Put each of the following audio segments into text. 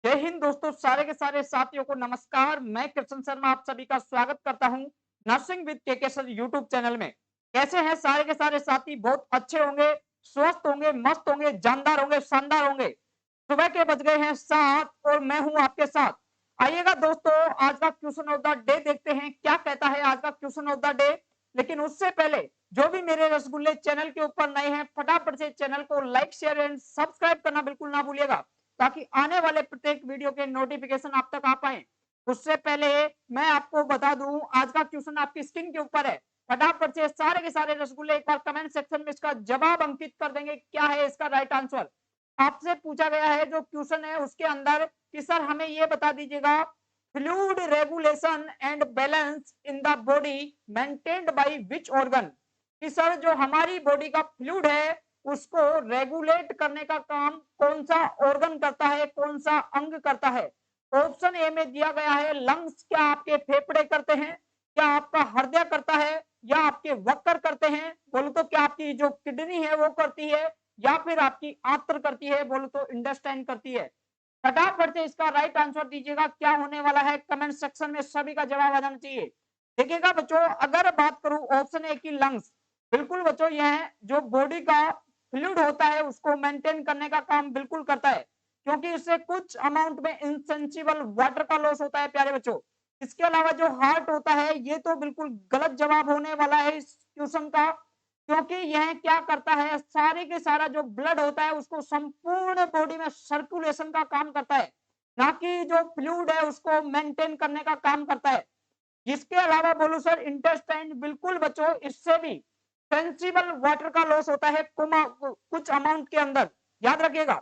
जय हिंद दोस्तों, सारे के सारे साथियों को नमस्कार। मैं कृष्ण शर्मा आप सभी का स्वागत करता हूं nursing with KK sir YouTube channel में। कैसे हैं सारे के सारे साथी? बहुत अच्छे होंगे, स्वस्थ होंगे, मस्त होंगे, जानदार होंगे, शानदार होंगे। सुबह के बज गए हैं 7 और मैं हूं आपके साथ। आइएगा दोस्तों, आज का क्वेश्चन ऑफ द डे देखते हैं क्या कहता है आज का क्वेश्चन ऑफ द डे। लेकिन उससे पहले जो भी मेरे रसगुल्ले चैनल के ऊपर नए हैं, फटाफट से चैनल को लाइक शेयर एंड सब्सक्राइब करना बिल्कुल ना भूलिएगा, ताकि आने वाले प्रत्येक वीडियो के नोटिफिकेशन आप तक आ पाए। उससे पहले मैं आपको बता दूं, आज का क्वेश्चन आपकी स्क्रीन के ऊपर है। फटाफट से सारे के सारे रसगुल्ले एक बार कमेंट सेक्शन में इसका जवाब अंकित कर देंगे, क्या है इसका राइट आंसर। आपसे पूछा गया है जो क्वेश्चन है उसके अंदर कि सर हमें ये बता दीजिएगा, fluid regulation and balance in the body maintained by which organ. कि सर जो हमारी बॉडी का फ्लूइड है उसको रेगुलेट करने का काम कौन सा ऑर्गन करता है, कौन सा अंग करता है। ऑप्शन ए में दिया गया है लंग्स, क्या आपके फेफड़े करते हैं, क्या आपका हृदय करता है, या आपके वक्कर करते हैं, बोलो तो क्या आपकी जो किडनी है वो करती है, या फिर आपकी आंत्र करती है, बोलो तो इंटेस्टाइन करती है। फटाफट से इसका राइट आंसर दीजिएगा, क्या होने वाला है कमेंट सेक्शन में सभी का जवाब आ जाना चाहिए। देखिएगा बच्चों, अगर बात करूं ऑप्शन ए की लंग्स, बिल्कुल बच्चों यह जो बॉडी का फ्लूइड होता है उसको मेंटेन करने का काम बिल्कुल करता है, क्योंकि इससे कुछ अमाउंट में इनसेंसिबल वाटर का लॉस होता है प्यारे बच्चों। इसके अलावा जो हार्ट होता है ये तो बिल्कुल गलत जवाब होने वाला है इस क्वेश्चन का, क्योंकि यह क्या करता है, सारे के सारा जो ब्लड होता है उसको संपूर्ण बॉडी में सर्कुलेशन का काम करता है, ना कि जो फ्लूइड है उसको मेंटेन करने का काम करता है। इसके अलावा बोलूं सर इंटेस्टाइन, बिल्कुल बच्चों इससे भी सेंसिबल वाटर का लॉस होता है कुछ अमाउंट के अंदर, याद रखिएगा।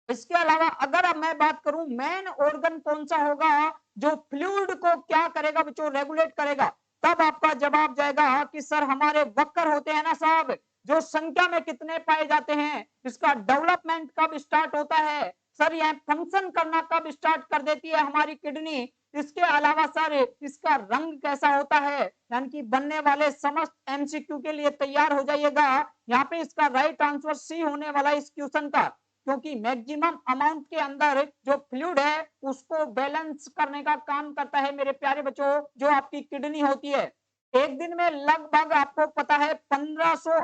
इसके अलावा अगर अब मैं बात करूं मेन ऑर्गन कौन सा होगा जो फ्लूइड को क्या करेगा बच्चों, रेगुलेट करेगा, तब आपका जवाब जाएगा कि सर हमारे वक्कर होते हैं ना साहब, जो संख्या में कितने पाए जाते हैं, इसका डेवलपमेंट कब स्टार्ट होता है, सर यह फंक्शन करना कब स्टार्ट कर देती है हमारी किडनी। इसके अलावा सर इसका रंग कैसा होता है, यानी कि बनने वाले समस्त एमसीक्यू के लिए तैयार हो जाइएगा। यहाँ पे इसका राइट आंसर सी होने वाला इस क्वेश्चन का, क्योंकि मैक्सिमम अमाउंट के अंदर जो फ्लूइड है उसको बैलेंस करने का काम करता है मेरे प्यारे बच्चों, जो आपकी किडनी होती है। एक दिन में लगभग आपको पता है 1500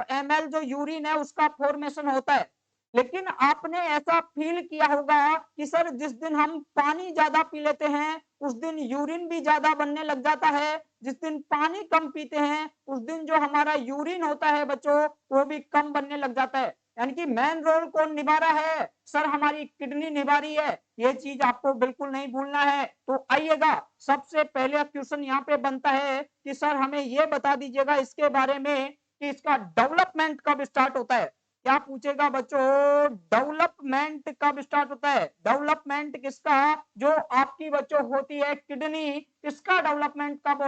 ml जो यूरिन है उसका फॉर्मेशन होता है। लेकिन आपने ऐसा फील किया होगा कि सर जिस दिन हम पानी ज्यादा पी लेते हैं उस दिन यूरिन भी ज्यादा बनने लग जाता है, जिस दिन पानी कम पीते हैं उस दिन जो हमारा यूरिन होता है बच्चों वो भी कम बनने लग जाता है। यानी कि मेन रोल कौन निभा रहा है, सर हमारी किडनी निभा रही है, ये चीज आपको बिल्कुल नहीं भूलना है। तो आइएगा, सबसे पहले क्वेश्चन यहाँ पे बनता है कि सर हमें ये बता दीजिएगा इसके बारे में कि इसका डेवलपमेंट कब स्टार्ट होता है। क्या पूछेगा बच्चों, डेवलपमेंट कब स्टार्ट होता है, डेवलपमेंट किसका, जो आपकी बच्चों होती है किडनी, इसका डेवलपमेंट कब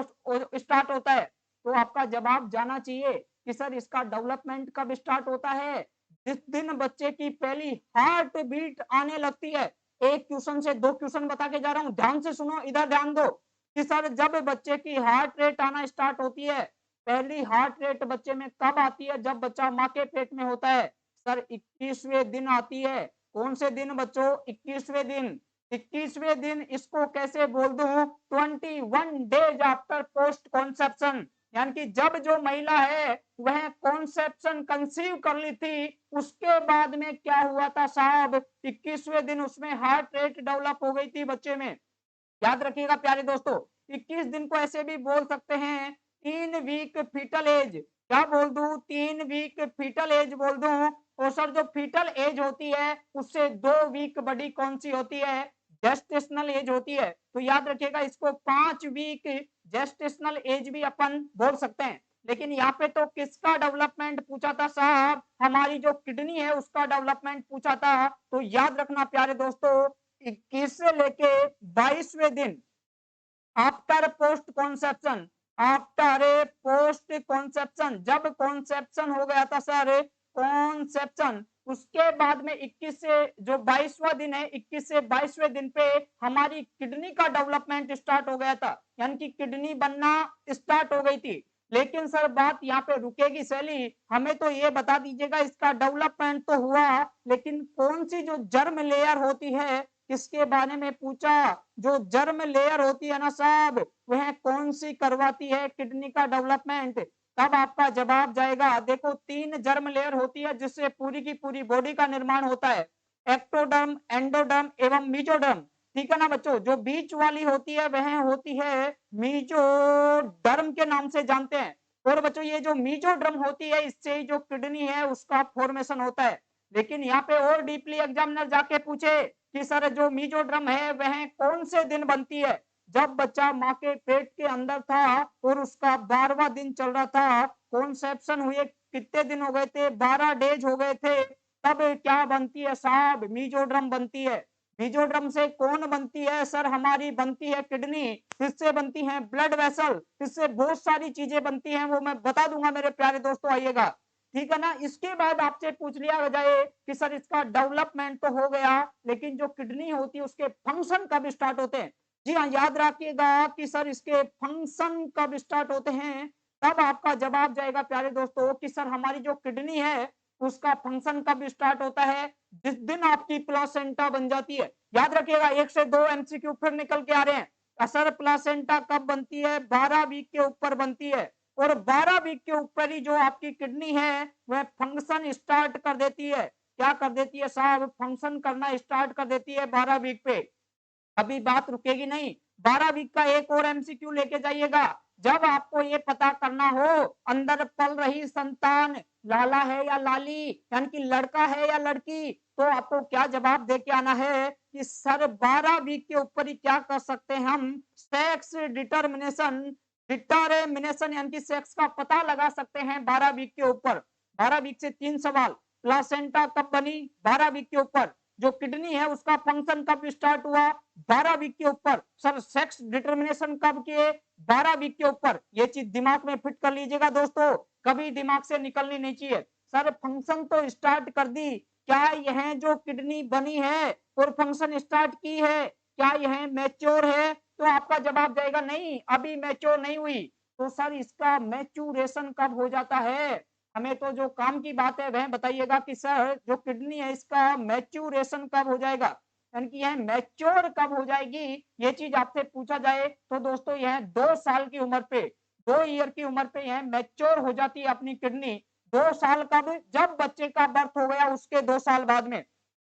स्टार्ट होता है। तो आपका जवाब जाना चाहिए कि सर इसका डेवलपमेंट कब स्टार्ट होता है, जिस दिन बच्चे की पहली हार्ट बीट आने लगती है। एक क्वेश्चन से दो क्वेश्चन बता के जा रहा हूं, ध्यान से सुनो, इधर ध्यान दो कि सर जब बच्चे की हार्ट रेट आना स्टार्ट होती है, पहली हार्ट रेट बच्चे में कब आती है, जब बच्चा माँ के पेट में होता है। सर 21वें दिन आती है। कौन से दिन बच्चों, 21वें दिन। 21वें दिन इसको कैसे बोल दूं, 21 डेज आफ्टर पोस्ट कॉन्सेप्शन, यानी कि जब जो महिला है वह कॉन्सेप्शन कंसीव कर ली थी उसके बाद में क्या हुआ था साहब, 21वें दिन उसमें हार्ट रेट डेवलप हो गई थी बच्चे में। याद रखिएगा प्यारे दोस्तों, 21 दिन को ऐसे भी बोल सकते हैं 3 वीक फीटल एज। क्या बोल दूं, 3 वीक फीटल एज बोल दूं। और सर जो फीटल एज होती है उससे 2 वीक बड़ी कौन सी होती है, जेस्टेशनल एज होती है। तो याद रखिएगा इसको 5 वीक जेस्टेशनल एज भी अपन बोल सकते हैं। लेकिन यहाँ पे तो किसका डेवलपमेंट पूछा था साहब, हमारी जो किडनी है उसका डेवलपमेंट पूछा था। तो याद रखना प्यारे दोस्तों, 21 से लेके 22वें दिन after post conception, after post conception, जब कॉन्सेप्शन हो गया था सर, कॉन्सेप्शन उसके बाद में 21 से जो 22वां दिन है, 21 से 22वें दिन पे हमारी किडनी का डेवलपमेंट स्टार्ट हो गया था, यानी कि किडनी बनना स्टार्ट हो गई थी। लेकिन सर बात यहाँ पे रुकेगी शैली, हमें तो ये बता दीजिएगा इसका डेवलपमेंट तो हुआ, लेकिन कौन सी जो जर्म लेयर होती है इसके बारे में पूछा। जो जर्म लेयर होती है ना साहब, वह कौन सी करवाती है किडनी का डेवलपमेंट। तब आपका जवाब जाएगा, देखो 3 जर्म लेयर होती है जिससे पूरी की पूरी बॉडी का निर्माण होता है, एक्टोडर्म, एंडोडर्म एवं मीजोडर्म। ठीक है ना बच्चों, जो बीच वाली होती है वह होती है मीजोडर्म के नाम से जानते हैं। और बच्चों ये जो मीजोडर्म होती है इससे जो किडनी है उसका फॉर्मेशन होता है। लेकिन यहाँ पे और डीपली एग्जामिनर जाके पूछे कि सर जो मीजोड्रम है वह कौन से दिन बनती है, जब बच्चा माँ के पेट के अंदर था और उसका 12वां दिन चल रहा था, कॉन्सेप्शन हुए कितने दिन हो गए थे, 12 डेज हो गए थे, तब क्या बनती है साहब, मीजोड्रम बनती है। मीजोड्रम से कौन बनती है सर, हमारी बनती है किडनी, इससे बनती है ब्लड वेसल, इससे बहुत सारी चीजें बनती हैं, वो मैं बता दूंगा मेरे प्यारे दोस्तों, आइएगा। ठीक है ना। इसके बाद आपसे पूछ लिया जाए कि सर इसका डेवलपमेंट तो हो गया, लेकिन जो किडनी होती है उसके फंक्शन कब स्टार्ट होते हैं। जी हाँ, याद रखिएगा कि सर इसके फंक्शन कब स्टार्ट होते हैं। तब आपका जवाब जाएगा प्यारे दोस्तों कि सर हमारी जो किडनी है उसका फंक्शन कब स्टार्ट होता है, जिस दिन आपकी प्लासेंटा बन जाती है। याद रखिएगा, 1 से 2 एमसीक्यू फिर निकल के आ रहे हैं। असर प्लासेंटा कब बनती है, 12 वीक के ऊपर बनती है, और 12 वीक के ऊपर ही जो आपकी किडनी है वह फंक्शन स्टार्ट कर देती है। क्या कर देती है साहब, फंक्शन करना स्टार्ट कर देती है 12 वीक पे। अभी बात रुकेगी नहीं, 12 वीक का एक और एमसीक्यू लेके जाइएगा। जब आपको ये पता करना हो अंदर पल रही संतान लाला है या लाली, यानी कि लड़का है या लड़की, तो आपको क्या जवाब दे के आना है कि सर 12 वीक के ऊपर ही क्या कर सकते हैं हम, सेक्स डिटर्मिनेशन, डिटर्मिनेशन यानी कि सेक्स का पता लगा सकते हैं 12 वीक के ऊपर। 12 वीक से 3 सवाल, प्लासेंटा कब बनी 12 वीक के ऊपर, जो किडनी है उसका फंक्शन कब स्टार्ट हुआ 12 वीक के ऊपर, सर सेक्स डिटर्मिनेशन कब किए 12 वीक के ऊपर। ये चीज दिमाग में फिट कर लीजिएगा दोस्तों, कभी दिमाग से निकलनी नहीं चाहिए। सर फंक्शन तो स्टार्ट कर दी, क्या यह जो किडनी बनी है और फंक्शन स्टार्ट की है, क्या यह मैच्योर है, तो आपका जवाब जाएगा नहीं, अभी मैच्योर नहीं हुई। तो सर इसका मैच्योरेशन कब हो जाता है, हमें तो जो काम की बात है वह बताइएगा कि सर जो किडनी है इसका मैच्योरेशन कब हो जाएगा, यानी कि यह मैच्योर कब हो जाएगी। ये चीज आपसे पूछा जाए तो दोस्तों यह 2 साल की उम्र पे, 2 ईयर की उम्र पे यह मैच्योर हो जाती है अपनी किडनी। 2 साल कब, जब बच्चे का बर्थ हो गया उसके 2 साल बाद में।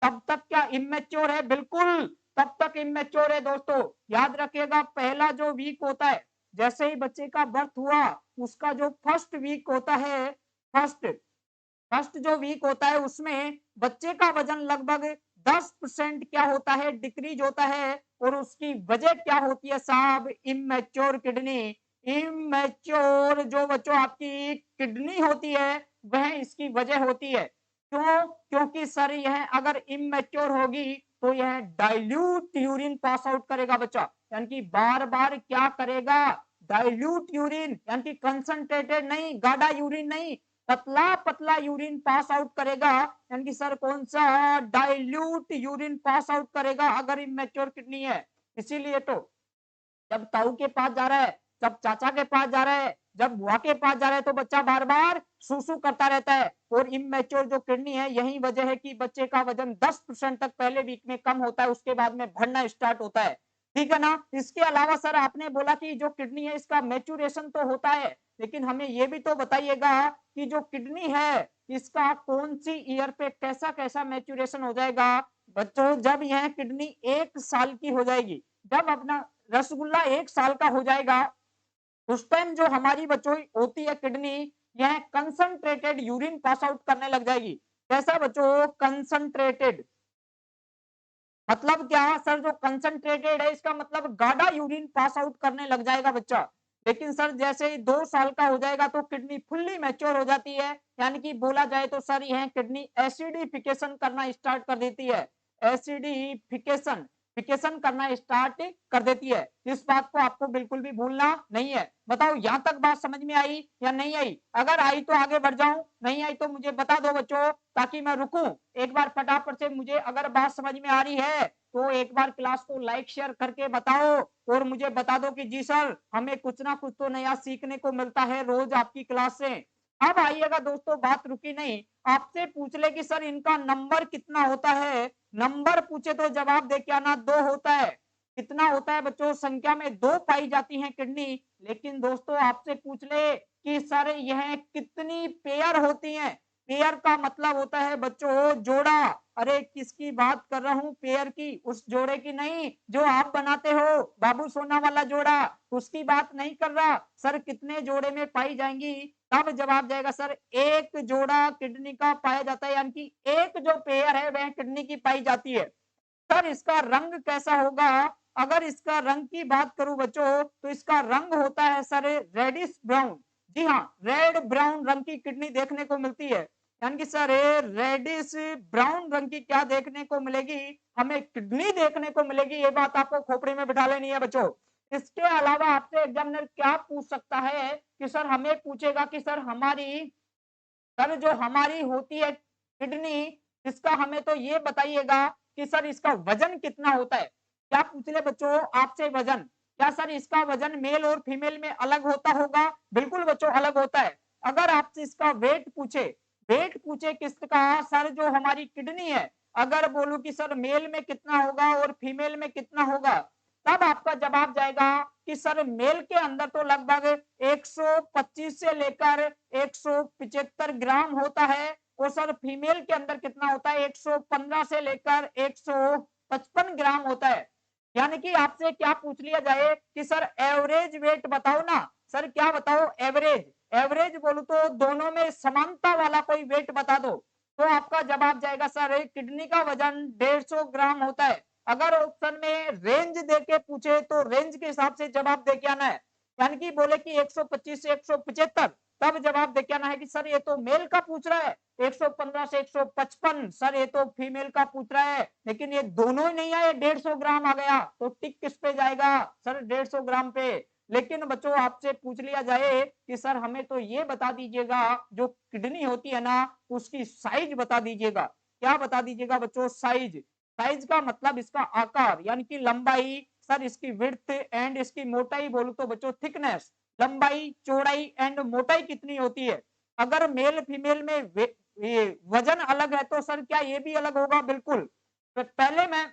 तब तक क्या इमेच्योर है, बिल्कुल तब तक इमेच्योर है दोस्तों। याद रखिएगा पहला जो वीक होता है, जैसे ही बच्चे का बर्थ हुआ उसका जो फर्स्ट वीक होता है, फर्स्ट फर्स्ट जो वीक होता है उसमें बच्चे का वजन लगभग 10% क्या होता है, डिक्रीज होता है। और उसकी वजह क्या होती है साहब, इमेच्योर किडनी। इमेच्योर जो बच्चों आपकी किडनी होती है वह इसकी वजह होती है। क्यों, क्योंकि सर यह अगर इमेच्योर होगी तो यह डाइल्यूट यूरिन पास आउट करेगा बच्चा, यानी कि बार बार क्या करेगा, डाइल्यूट यूरिन, यानी कि कंसंट्रेटेड नहीं, गाढ़ा यूरिन नहीं, पतला पतला यूरिन पास आउट करेगा, यानी कि सर कौन सा, डाइल्यूट यूरिन पास आउट करेगा अगर इमेच्योर किडनी है। इसीलिए तो जब ताऊ के पास जा रहा है, जब चाचा के पास जा रहा है, जब बुआ के पास जा रहा है तो बच्चा बार बार सूसू करता रहता है। और इमेच्योर जो किडनी है यही वजह है कि बच्चे का वजन 10% तक पहले वीक में कम होता है, उसके बाद में बढ़ना स्टार्ट होता है। ठीक है ना। इसके अलावा सर आपने बोला कि जो किडनी है इसका मैच्योरेशन तो होता है, लेकिन हमें ये भी तो बताइएगा कि जो किडनी है इसका कौन सी ईयर पे कैसा कैसा मैच्योरेशन हो जाएगा। बच्चों जब यह किडनी 1 साल की हो जाएगी, जब अपना रसगुल्ला 1 साल का हो जाएगा, उस टाइम जो हमारी बच्चों होती है किडनी, यह कंसंट्रेटेड यूरिन पास आउट करने लग जाएगी। कैसा बच्चों, कंसंट्रेटेड। मतलब क्या सर, जो कंसंट्रेटेड है इसका मतलब गाढ़ा यूरिन पास आउट करने लग जाएगा बच्चा। लेकिन सर जैसे ही 2 साल का हो जाएगा तो किडनी फुल्ली मैच्योर हो जाती है, यानी कि बोला जाए तो सर यह किडनी एसिडिफिकेशन करना स्टार्ट कर देती है, एसिडिफिकेशन फिकेशन करना स्टार्ट कर देती है। इस बात को आपको बिल्कुल भी भूलना नहीं है। बताओ यहां तक बात समझ में आई या नहीं आई, अगर आई तो आगे बढ़ जाऊं, नहीं आई तो मुझे बता दो बच्चों ताकि मैं रुकूं। एक बार फटाफट से मुझे अगर बात समझ में आ रही है तो एक बार क्लास को लाइक शेयर करके बताओ और मुझे बता दो कि जी सर हमें कुछ ना कुछ तो नया सीखने को मिलता है रोज आपकी क्लास से। अब आइएगा दोस्तों, बात रुकी नहीं, आपसे पूछ ले कि सर इनका नंबर कितना होता है, नंबर पूछे तो जवाब दे के आना 2 होता है। कितना होता है बच्चों? संख्या में 2 पाई जाती है किडनी। लेकिन दोस्तों आपसे पूछ ले कि सर यह कितनी पेयर होती हैं? पेयर का मतलब होता है बच्चों जोड़ा। अरे किसकी बात कर रहा हूं? पेयर की, उस जोड़े की नहीं जो आप बनाते हो, बाबू सोना वाला जोड़ा, उसकी बात नहीं कर रहा। सर कितने जोड़े में पाई जाएंगी? तब जवाब जाएगा सर एक जोड़ा किडनी का पाया जाता है, यानी कि एक जो पेयर है वह किडनी की पाई जाती है। सर इसका रंग कैसा होगा? अगर इसका रंग की बात करूं बच्चों तो इसका रंग होता है सर रेडिश ब्राउन। जी हाँ, रेड ब्राउन रंग की किडनी देखने को मिलती है। यानी कि सर रेडिश ब्राउन रंग की क्या देखने को मिलेगी? हमें किडनी देखने को मिलेगी। ये बात आपको खोपड़ी में बिठा लेनी है बच्चों। इसके अलावा आपसे एग्जामिनर क्या पूछ सकता है कि सर हमें पूछेगा कि सर जो हमारी होती है किडनी, इसका हमें तो ये बताइएगा कि सर इसका वजन कितना होता है। क्या पूछ ले बच्चों आपसे? वजन। क्या सर इसका वजन मेल और फीमेल में अलग होता होगा? बिल्कुल बच्चों अलग होता है। अगर आपसे इसका वेट पूछे किसका, सर जो हमारी किडनी है, अगर बोलूं कि सर मेल में कितना होगा और फीमेल में कितना होगा, तब आपका जवाब जाएगा कि सर मेल के अंदर तो लगभग 125 से लेकर 175 ग्राम होता है और सर फीमेल के अंदर कितना होता है? 115 से लेकर 155 ग्राम होता है। यानी कि आपसे क्या पूछ लिया जाए कि सर एवरेज वेट बताओ ना। सर क्या बताओ? एवरेज। एवरेज बोलू तो दोनों में समानता वाला कोई वेट बता दो, तो आपका जवाब जाएगा सर किडनी का वजन 150 ग्राम होता है। अगर ऑप्शन में रेंज देके पूछे तो रेंज के हिसाब से जवाब दे के आना है। यानी कि बोले कि 125 से 175, तब जवाब दे के आना है कि सर ये तो मेल का पूछ रहा है। 115 से 155, सर ये तो फीमेल का पूछ रहा है। लेकिन ये दोनों ही नहीं आए, 150 ग्राम आ गया, तो टिक किस पे जाएगा? सर 150 ग्राम पे। लेकिन बच्चों आपसे पूछ लिया जाए कि सर हमें तो ये बता दीजिएगा जो किडनी होती है ना उसकी साइज बता दीजिएगा। क्या बता दीजिएगा बच्चों? साइज। साइज का मतलब इसका आकार, यानी कि लंबाई। सर इसकी विड्थ एंड इसकी मोटाई बोलू तो बच्चों थिकनेस, लंबाई चौड़ाई एंड मोटाई कितनी होती है। अगर मेल फीमेल में ये वजन अलग है तो सर क्या ये भी अलग होगा? बिल्कुल। तो पहले मैं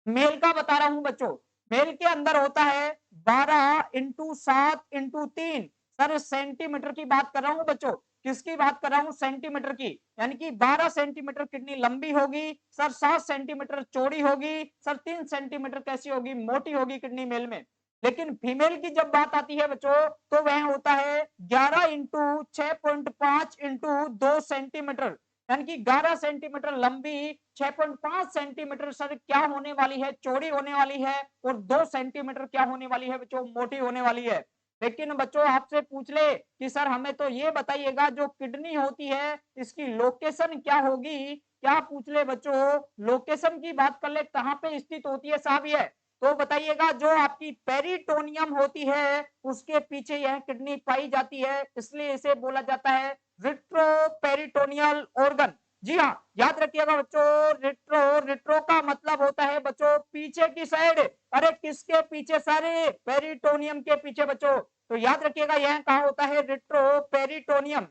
मेल का बता रहा हूं बच्चों। मेल के अंदर होता है 12 इंटू 7 इंटू 3। सर सेंटीमीटर की बात कर रहा हूं बच्चों। किसकी बात कर रहा हूं? सेंटीमीटर की। यानी कि 12 सेंटीमीटर किडनी लंबी होगी, सर 7 सेंटीमीटर चौड़ी होगी, सर 3 सेंटीमीटर कैसी होगी? मोटी होगी किडनी मेल में। लेकिन फीमेल की जब बात आती है बच्चों तो वह होता है 11 इंटू 6.5 इंटू 2 सेंटीमीटर। यानी कि 11 सेंटीमीटर लंबी, 6.5 सेंटीमीटर सर क्या होने वाली है? चौड़ी होने वाली है, और 2 सेंटीमीटर क्या होने वाली है बच्चों? मोटी होने वाली है। लेकिन बच्चों आपसे पूछ ले कि सर हमें तो ये बताइएगा जो किडनी होती है इसकी लोकेशन क्या होगी। क्या पूछ ले बच्चों? लोकेशन की बात कर ले, कहां पे स्थित होती है साहब ये? तो बताइएगा जो आपकी पेरिटोनियम होती है उसके पीछे यह किडनी पाई जाती है, इसलिए इसे बोला जाता है रिट्रोपेरिटोनियल ऑर्गन। जी हाँ, याद रखिएगा बच्चों, रिट्रो रिट्रो का मतलब होता है बच्चों पीछे की साइड। अरे किसके पीछे? सारे पेरिटोनियम के पीछे बच्चों। तो याद रखिएगा यह कहा होता है? रिट्रो पेरिटोनियम,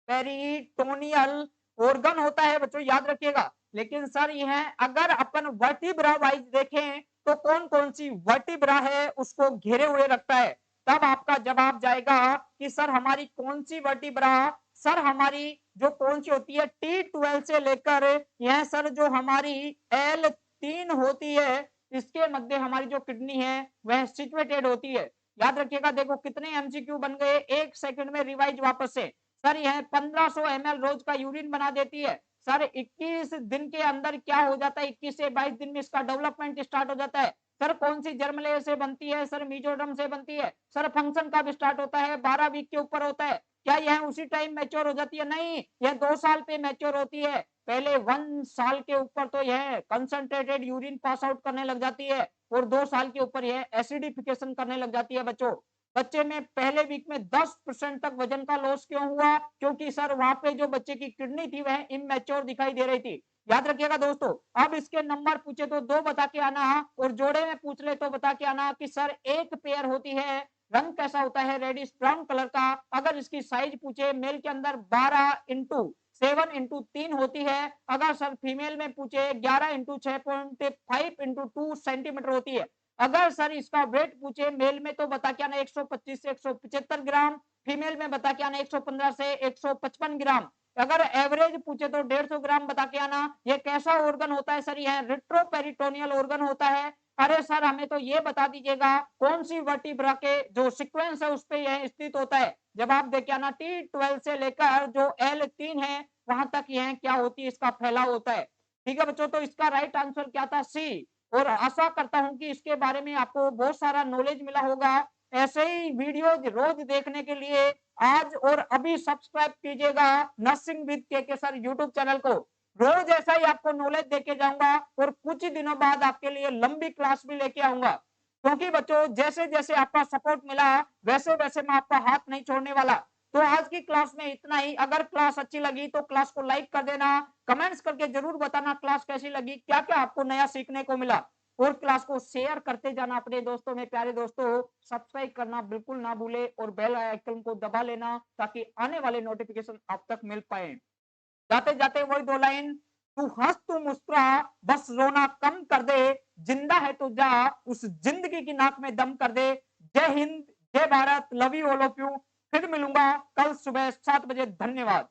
पेरिटोनियल ऑर्गन होता है बच्चों, याद रखिएगा। लेकिन सर यह अगर अपन वर्टिब्रा वाइज देखें तो कौन कौन सी वर्टिब्रा है उसको घेरे हुए रखता है, तब आपका जवाब जाएगा कि सर हमारी कौन सी वर्टिब्रा। सर हमारी जो कौन सी होती है T12 से लेकर यह सर जो हमारी L3 होती है, इसके मध्य हमारी जो किडनी है वह सिचुएटेड होती है। याद रखिएगा। देखो कितने एमसीक्यू बन गए, एक सेकंड में रिवाइज वापस से। सर यह 1500 ml रोज का यूरिन बना देती है। सर 21 दिन के अंदर क्या हो जाता है? 21 से 22 दिन में इसका डेवलपमेंट स्टार्ट हो जाता है। सर कौन सी जर्म लेयर से बनती है? सर मीजोडर्म से बनती है। सर फंक्शन कब स्टार्ट होता है? 12 वीक के ऊपर होता है। क्या यह उसी टाइम मैच्योर हो जाती है? नहीं, यह 2 साल पे मैच्योर होती है। पहले 1 साल के ऊपर तो यह कंसंट्रेटेड यूरिन पास आउट करने लग जाती है और 2 साल के ऊपर यह एसिडिफिकेशन करने लग जाती है बच्चों। बच्चे में पहले वीक में 10% तक वजन का लॉस क्यों हुआ? क्योंकि सर वहां पे जो बच्चे की किडनी थी वह इमेच्योर दिखाई दे रही थी। याद रखिएगा दोस्तों। अब इसके नंबर पूछे तो 2 बता के आना और जोड़े में पूछ ले तो बता के आना कि सर एक पेयर होती है, रंग कैसा होता है, रेडिश ब्राउन कलर का। अगर इसकी साइज पूछे मेल के अंदर 12 इंटू 7 इंटू 3 होती है। अगर सर फीमेल में पूछे 11 इंटू 6.5 इंटू 2 सेंटीमीटर होती है। अगर सर इसका वेट पूछे मेल में तो बता के आना 125 से 175 ग्राम, फीमेल में बता के आना 115 से 155 ग्राम। अगर एवरेज पूछे तो 150 ग्राम बता के आना। ये कैसा ऑर्गन होता है सर? यह रिट्रोपेरिटोनियल ऑर्गन होता है। अरे सर हमें तो ये बता दीजिएगा कौन सी वर्टिब्रा के जो सीक्वेंस है उस पे यह स्थित होता है। जवाब देखिए आना T12 से लेकर जो L3 है वहां तक यह क्या होती है, इसका फैलाव होता है। ठीक है बच्चों, तो इसका राइट आंसर क्या था? सी। और आशा करता हूं कि इसके बारे में आपको बहुत सारा नॉलेज मिला होगा। ऐसे ही वीडियो रोज देखने के लिए आज और अभी सब्सक्राइब कीजिएगा नर्सिंग विद के सर यूट्यूब चैनल को। रोज ऐसा ही आपको नॉलेज देके जाऊंगा और कुछ ही दिनों बाद आपके लिए लंबी क्लास भी लेके आऊंगा। क्योंकि बच्चों जैसे जैसे आपका सपोर्ट मिला वैसे वैसे मैं आपका हाथ नहीं छोड़ने वाला। तो आज की क्लास में इतना ही। अगर क्लास अच्छी लगी तो क्लास को लाइक कर देना, कमेंट्स करके जरूर बताना क्लास कैसी लगी, क्या क्या आपको नया सीखने को मिला। और क्लास को शेयर करते जाना अपने दोस्तों में। प्यारे दोस्तों सब्सक्राइब करना बिल्कुल ना भूले और बेल आइकन को दबा लेना ताकि आने वाले नोटिफिकेशन आप तक मिल पाए। जाते जाते वही 2 लाइन, तू हंस तू मुस्कुरा बस रोना कम कर दे, जिंदा है तो जा उस जिंदगी की नाक में दम कर दे। जय हिंद, जय Bharat, love you all of you. फिर मिलूंगा कल सुबह 7 बजे। धन्यवाद।